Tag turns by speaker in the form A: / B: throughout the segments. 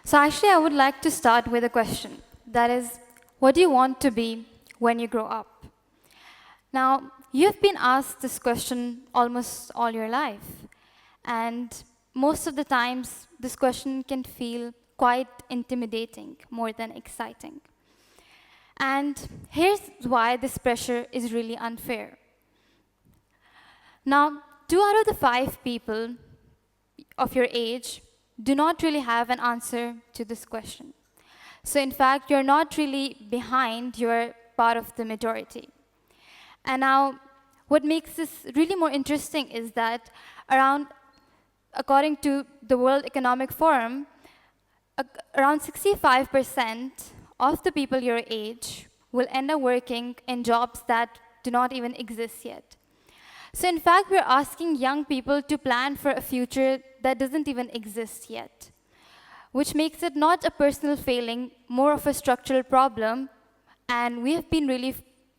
A: So actually, I would like to start with a question. That is, what do you want to be when you grow up? Now, you've been asked this question almost all your life. And most of the times, this question can feel quite intimidating more than exciting. And here's why this pressure is really unfair. Now, 2 out of the 5 people of your age do not really have an answer to this question. So in fact, you're not really behind, you're part of the majority. And now, what makes this really more interesting is that according to the World Economic Forum, around 65% of the people your age will end up working in jobs that do not even exist yet. So in fact, we're asking young people to plan for a future that doesn't even exist yet, which makes it not a personal failing, more of a structural problem, and we have been really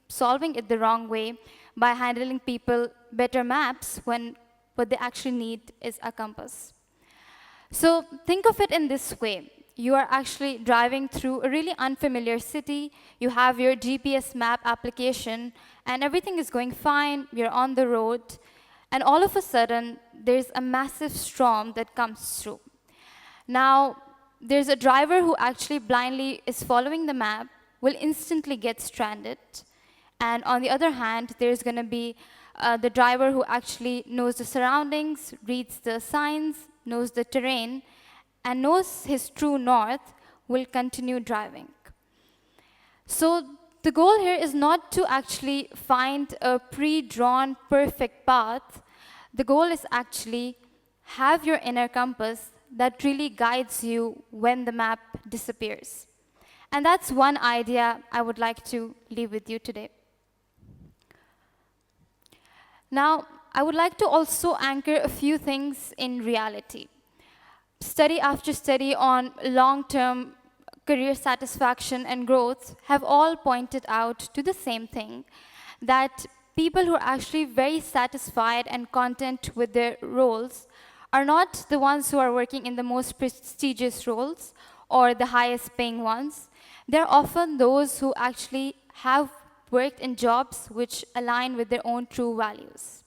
A: solving it the wrong way by handling people better maps when what they actually need is a compass. So think of it in this way. You are actually driving through a really unfamiliar city. You have your GPS map application, and everything is going fine. You're on the road. And all of a sudden, there's a massive storm that comes through. Now, there's a driver who actually blindly is following the map, will instantly get stranded. And on the other hand, there's going to be the driver who actually knows the surroundings, reads the signs, knows the terrain, and knows his true north, will continue driving. So the goal here is not to actually find a pre-drawn perfect path. The goal is actually have your inner compass that really guides you when the map disappears. And that's one idea I would like to leave with you today. Now, I would like to also anchor a few things in reality. Study after study on long-term career satisfaction and growth have all pointed out to the same thing, that people who are actually very satisfied and content with their roles are not the ones who are working in the most prestigious roles or the highest paying ones. They're often those who actually have worked in jobs which align with their own true values.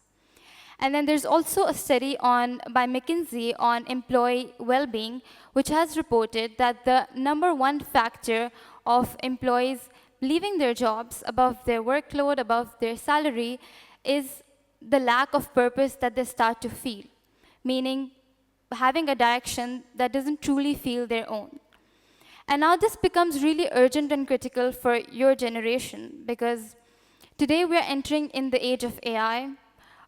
A: And then there's also a study by McKinsey on employee well-being, which has reported that the #1 factor of employees leaving their jobs above their workload, above their salary, is the lack of purpose that they start to feel, meaning having a direction that doesn't truly feel their own. And now this becomes really urgent and critical for your generation, because today we're entering in the age of AI.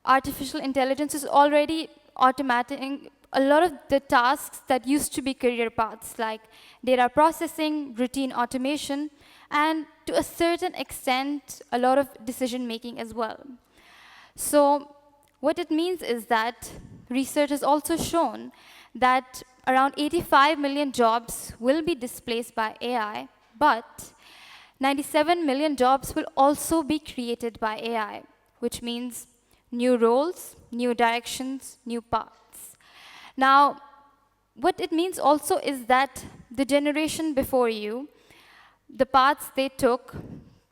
A: Artificial intelligence is already automating a lot of the tasks that used to be career paths, like data processing, routine automation, and to a certain extent, a lot of decision making as well. So what it means is that research has also shown that around 85 million jobs will be displaced by AI, but 97 million jobs will also be created by AI, which means new roles, new directions, new paths. Now, what it means also is that the generation before you, the paths they took,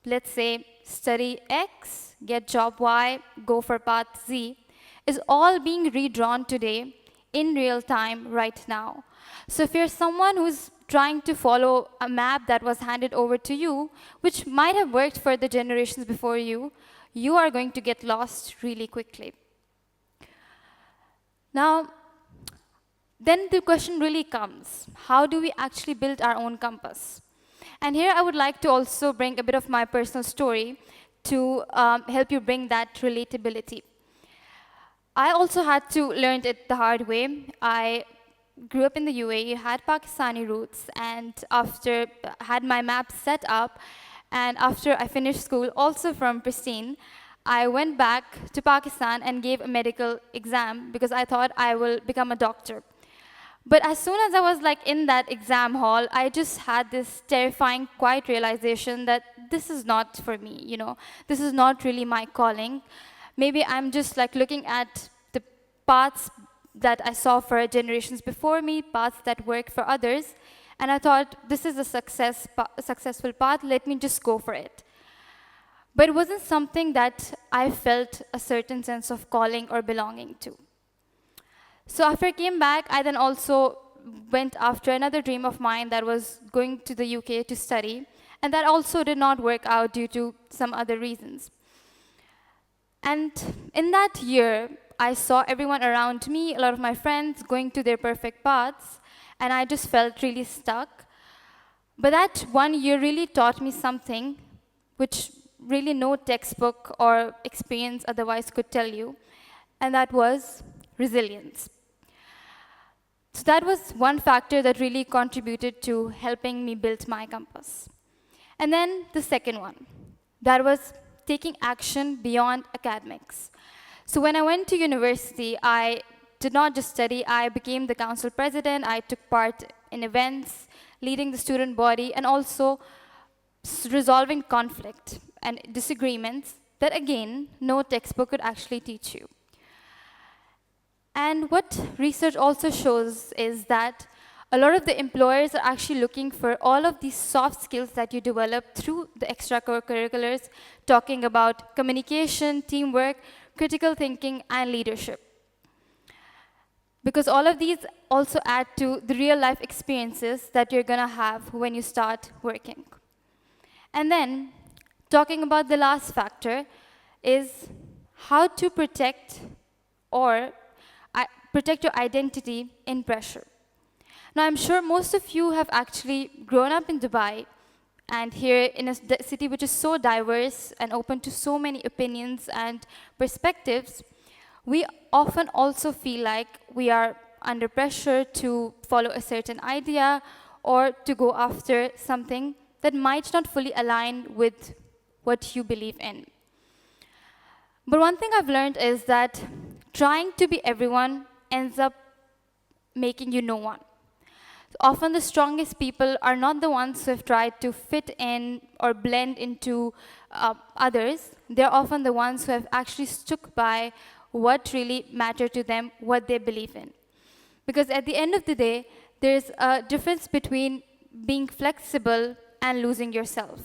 A: let's say study X, get job Y, go for path Z, is all being redrawn today in real time right now. So if you're someone who's trying to follow a map that was handed over to you, which might have worked for the generations before you, you are going to get lost really quickly. Now, then the question really comes, how do we actually build our own compass? And here I would like to also bring a bit of my personal story to help you bring that relatability. I also had to learn it the hard way. I grew up in the UAE, had Pakistani roots, and after had my map set up, and after I finished school, also from Pristine, I went back to Pakistan and gave a medical exam because I thought I will become a doctor. But as soon as I was like in that exam hall, I just had this terrifying, quiet realization that this is not for me, you know. This is not really my calling. Maybe I'm just like looking at the paths that I saw for generations before me, paths that work for others, And I thought, this is a successful path, let me just go for it. But it wasn't something that I felt a certain sense of calling or belonging to. So after I came back, I then also went after another dream of mine that was going to the UK to study, and that also did not work out due to some other reasons. And in that year, I saw everyone around me, a lot of my friends, going to their perfect paths, and I just felt really stuck. But that 1 year really taught me something which really no textbook or experience otherwise could tell you, and that was resilience. So that was one factor that really contributed to helping me build my compass. And then the second one, that was taking action beyond academics. So when I went to university, I did not just study, I became the council president, I took part in events, leading the student body, and also resolving conflict and disagreements that, again, no textbook could actually teach you. And what research also shows is that a lot of the employers are actually looking for all of these soft skills that you develop through the extracurriculars, talking about communication, teamwork, critical thinking, and leadership. Because all of these also add to the real-life experiences that you're going to have when you start working. And then, talking about the last factor is how to protect your identity in pressure. Now, I'm sure most of you have actually grown up in Dubai, and here in a city which is so diverse and open to so many opinions and perspectives, we often also feel like we are under pressure to follow a certain idea or to go after something that might not fully align with what you believe in. But one thing I've learned is that trying to be everyone ends up making you no one. So often the strongest people are not the ones who have tried to fit in or blend into others. They're often the ones who have actually stuck by what really mattered to them, what they believe in. Because at the end of the day, there's a difference between being flexible and losing yourself.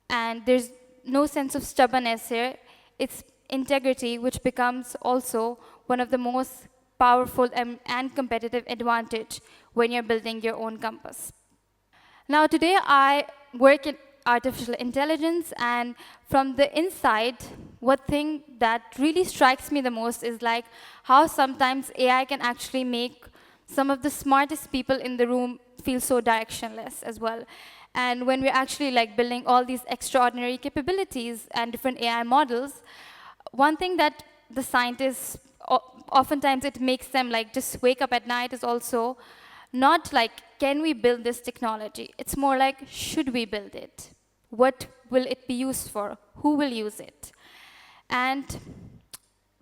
A: And there's no sense of stubbornness here. It's integrity, which becomes also one of the most powerful and competitive advantage when you're building your own compass. Now, today I work in artificial intelligence, and from the inside, what thing that really strikes me the most is like how sometimes AI can actually make some of the smartest people in the room feel so directionless as well. And when we're actually like building all these extraordinary capabilities and different AI models, one thing that the scientists, oftentimes it makes them like just wake up at night, is also not like, can we build this technology? It's more like, should we build it? What will it be used for? Who will use it? And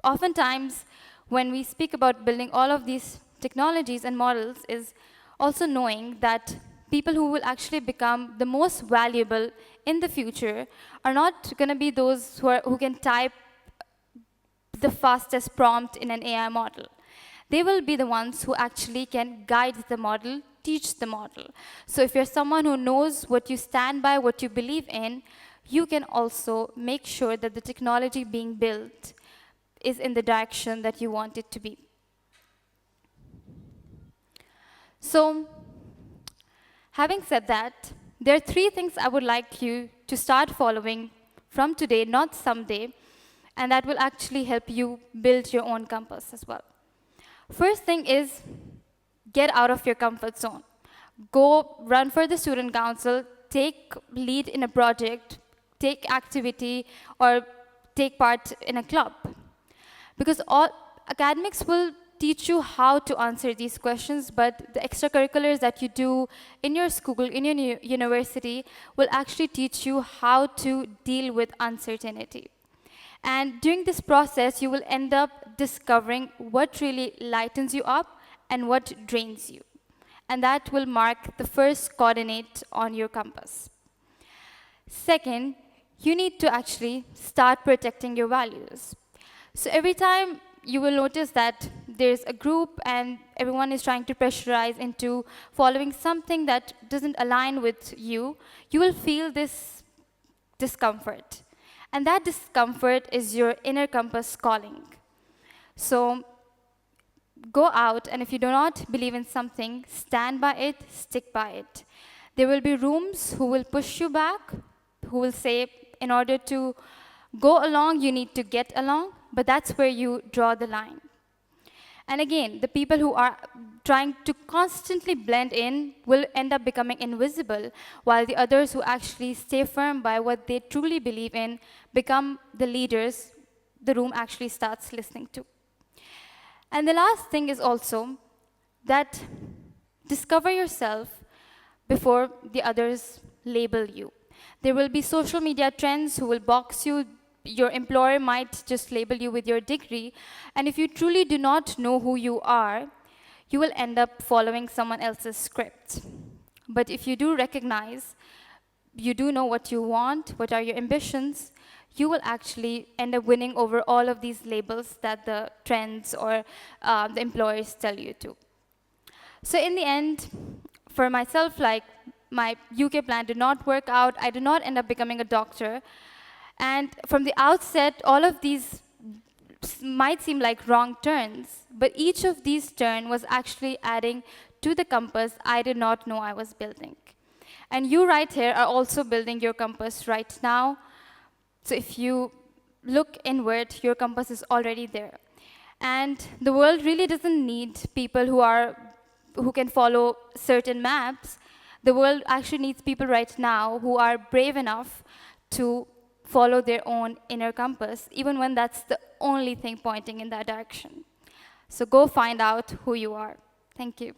A: oftentimes, when we speak about building all of these technologies and models, is also knowing that people who will actually become the most valuable in the future are not going to be those who can type the fastest prompt in an AI model. They will be the ones who actually can guide the model, teach the model. So if you're someone who knows what you stand by, what you believe in, you can also make sure that the technology being built is in the direction that you want it to be. So, having said that, there are 3 things I would like you to start following from today, not someday, and that will actually help you build your own compass as well. First thing is, get out of your comfort zone. Go run for the student council, take lead in a project, take activity, or take part in a club. Because all academics will teach you how to answer these questions, but the extracurriculars that you do in your school, in your university, will actually teach you how to deal with uncertainty. And during this process, you will end up discovering what really lightens you up and what drains you. And that will mark the first coordinate on your compass. Second, you need to actually start protecting your values. So every time you will notice that there's a group and everyone is trying to pressurize into following something that doesn't align with you, you will feel this discomfort. And that discomfort is your inner compass calling. So go out, and if you do not believe in something, stand by it, stick by it. There will be rooms who will push you back, who will say, in order to go along, you need to get along, but that's where you draw the line. And again, the people who are trying to constantly blend in will end up becoming invisible, while the others who actually stay firm by what they truly believe in become the leaders the room actually starts listening to. And the last thing is also that discover yourself before the others label you. There will be social media trends who will box you. Your employer might just label you with your degree. And if you truly do not know who you are, you will end up following someone else's script. But if you do recognize, you do know what you want, what are your ambitions, you will actually end up winning over all of these labels that the trends or the employers tell you to. So in the end, for myself, like, my UK plan did not work out. I did not end up becoming a doctor. And from the outset, all of these might seem like wrong turns, but each of these turns was actually adding to the compass I did not know I was building. And you right here are also building your compass right now. So if you look inward, your compass is already there. And the world really doesn't need people who can follow certain maps. The world actually needs people right now who are brave enough to follow their own inner compass, even when that's the only thing pointing in that direction. So go find out who you are. Thank you.